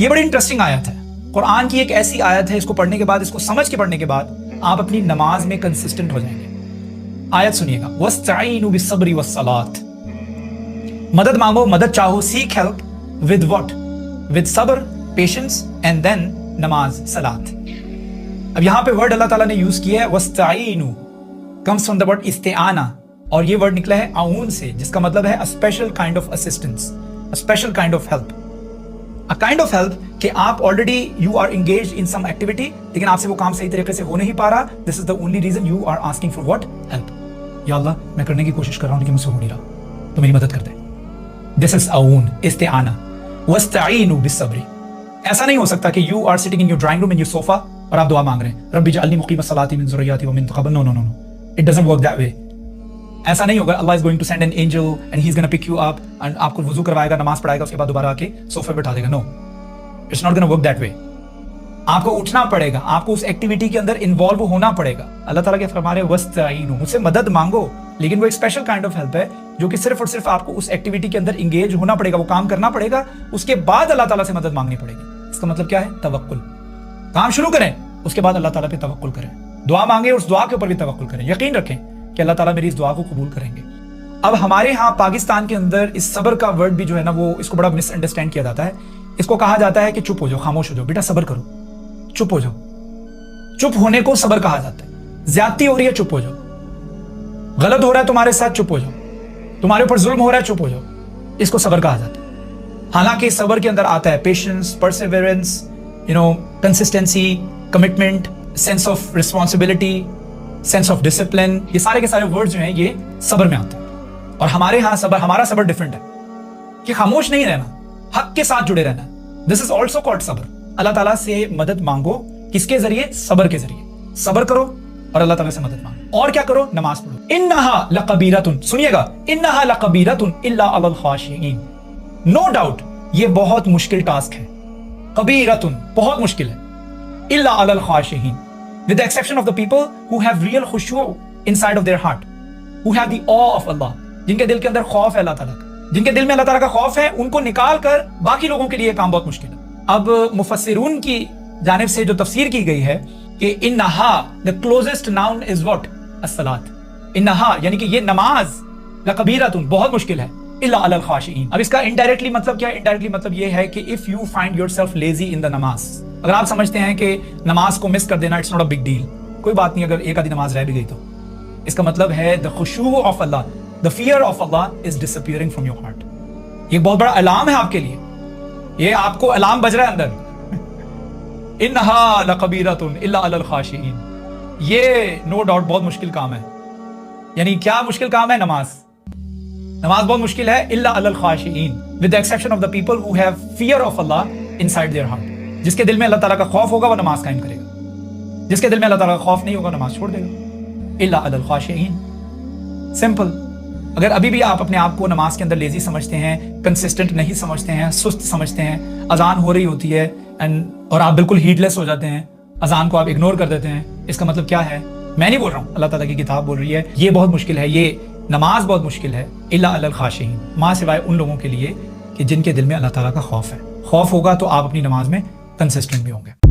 یہ بڑی انٹرسٹنگ آیت ہے، قرآن کی ایک ایسی آیت ہے، اس کو پڑھنے کے بعد، اس کو سمجھ کے پڑھنے کے بعد آپ اپنی نماز میں کنسسٹنٹ ہو جائیں گے۔ آیت سنیے گا، وَاسْتَعِينُوا بِالصَّبْرِ وَالصَّلَاةِ، مدد مانگو، مدد چاہو، seek help with what? With صبر، پیشنس، اینڈ دین نماز، صلاۃ۔ اب یہاں پہ ورڈ اللہ تعالیٰ نے یوز کیا ہے وَاسْتَعِينُوا، comes from the word استعانہ، اور یہ ورڈ نکلا ہے اعون سے، جس کا مطلب ہے a special kind of assistance, a special kind of help, a kind of help کہ آپ already you are engaged in some activity لیکن آپ سے وہ کام صحیح طریقے سے ہو نہیں پا رہا، this is the only reason you are asking for what? help۔ یا اللہ میں کرنے کی کوشش کر رہا ہوں لیکن مجھ سے ہو نہیں رہا، تو میری مدد کر دے۔ this is اعون، استعانہ۔ وَاسْتَعِينُوا بِالصَّبْرِ، ایسا نہیں ہو سکتا کہ you are sitting in your drawing room in your sofa اور آپ دعا مانگ رہے ہیں رب اجعلنی مقیم الصلاۃ من ذریتی ومن تقبل، no no no no, it doesn't work that way۔ ایسا نہیں ہوگا اللہ is going to send an angel and he's going to pick you up and آپ کو وضو کروائے گا، نماز پڑھائے گا، اس کے بعد دوبارہ آ کے صوفے پہ بٹھا دے گا، no it's not going to work that way۔ آپ کو اٹھنا پڑے گا، آپ کو اس ایکٹیویٹی کے اندر انوالو ہونا پڑے گا۔ اللہ تعالیٰ کے فرما رہے ہیں وَاسْتَعِينُوا، مجھ سے مدد مانگو، لیکن وہ ایک اسپیشل کائنڈ آف ہیلپ ہے جو کہ صرف اور صرف آپ کو اس ایکٹیویٹی کے اندر انگیج ہونا پڑے گا، وہ کام کرنا پڑے گا، اس کے بعد اللہ تعالیٰ سے مدد مانگنی پڑے گی۔ اس کا مطلب کیا ہے؟ توکل۔ کام شروع کریں، اس کے بعد اللہ تعالیٰ پہ توکل کریں، دعا مانگیں اور اس دعا کے اوپر بھی توکل کریں، یقین رکھیں کہ اللہ تعالیٰ میری اس دعا کو قبول کریں گے۔ اب ہمارے ہاں پاکستان کے اندر اس صبر کا ورڈ بھی جو ہے نا، وہ اس کو بڑا مس انڈرسٹینڈ کیا جاتا ہے۔ اس کو کہا جاتا ہے کہ چپ ہو جاؤ، خاموش ہو جاؤ، بیٹا صبر کرو، چپ ہو جاؤ۔ چپ ہونے کو صبر کہا جاتا ہے۔ زیادتی ہو رہی ہے، چپ ہو جاؤ۔ غلط ہو رہا ہے تمہارے ساتھ، چپ ہو جاؤ۔ تمہارے اوپر ظلم ہو رہا ہے، چپ ہو جاؤ۔ اس کو صبر کہا جاتا ہے۔ حالانکہ صبر کے اندر آتا ہے patience, perseverance, consistency, commitment, sense of responsibility, sense of discipline, یہ سارے کے سارے ورڈ جو ہیں یہ صبر میں آتے ہیں۔ اور ہمارے ہاں صبر، ہمارا صبر ڈفرنٹ ہے کہ خاموش نہیں رہنا، حق کے ساتھ جڑے رہنا۔ دس از آلسو کالڈ صبر۔ اللہ تعالیٰ سے مدد مانگو، کس کے ذریعے؟ صبر کے ذریعے۔ صبر کرو اور اللہ تعالیٰ سے مدد مانگو، اور کیا کرو؟ نماز پڑھو۔ انہا لقبیرۃ، سنیے گا، انہا لقبیرۃ الا علی الخاشعین، نو ڈاؤٹ یہ بہت مشکل ٹاسک ہے، قبیرۃ بہت مشکل ہے، الا علی الخاشعین with the exception of the people who have real khushu' inside of their heart, who have the awe of Allah، جن کے دل کے اندر خوف ہے اللہ تعالیٰ کا، جن کے دل میں اللہ تعالیٰ کا خوف ہے، ان کو نکال کر باقی لوگوں کے لیے یہ کام بہت مشکل ہے۔ اب مفسرون کی جانب سے جو تفسیر کی گئی ہے کہ انہا the closest noun is what؟ الصلاۃ۔ انہا یعنی کہ یہ نماز لقبیرۃ بہت مشکل ہے، الا علی الخاشعین۔ اب اس کا انڈائریکٹلی مطلب کیا ہے؟ انڈائریکٹلی مطلب یہ ہے کہ if you find yourself lazy in the نماز، اگر آپ سمجھتے ہیں کہ نماز کو مس کر دینا it's not a big deal, کوئی بات نہیں اگر ایک آدھی نماز رہ بھی گئی تو، اس کا مطلب ہے the khushu' of Allah، the fear of Allah is disappearing from your heart۔ یہ بہت بڑا الارم ہے آپ کے لیے، یہ آپ کو الارم بج رہا ہے اندر۔ انہا لقبیرۃ الا علی الخاشعین، یہ نو ڈاؤٹ بہت مشکل کام ہے۔ یعنی کیا مشکل کام ہے؟ نماز بہت مشکل ہے، الا علی الخاشعین with the exception of the people who have fear of Allah inside their heart۔ جس کے دل میں اللہ تعالیٰ کا خوف ہوگا وہ نماز قائم کرے گا، جس کے دل میں اللہ تعالیٰ کا خوف نہیں ہوگا نماز چھوڑ دے گا۔ الا علی الخاشعین، سمپل۔ اگر ابھی بھی آپ اپنے آپ کو نماز کے اندر لیزی سمجھتے ہیں، کنسسٹنٹ نہیں سمجھتے ہیں، سست سمجھتے ہیں، اذان ہو رہی ہوتی ہے اور آپ بالکل ہیڈ لیس ہو جاتے ہیں، اذان کو آپ اگنور کر دیتے ہیں، اس کا مطلب کیا ہے؟ میں نہیں بول رہا ہوں، اللہ تعالیٰ کی کتاب بول رہی ہے یہ بہت مشکل ہے، یہ نماز بہت مشکل ہے، الا علی الخاشعین، ماں سوائے ان لوگوں کے لیے کہ جن کے دل میں اللہ تعالیٰ کا خوف ہے۔ خوف ہوگا تو آپ اپنی نماز میں کنسسٹنٹ بھی ہوں گے۔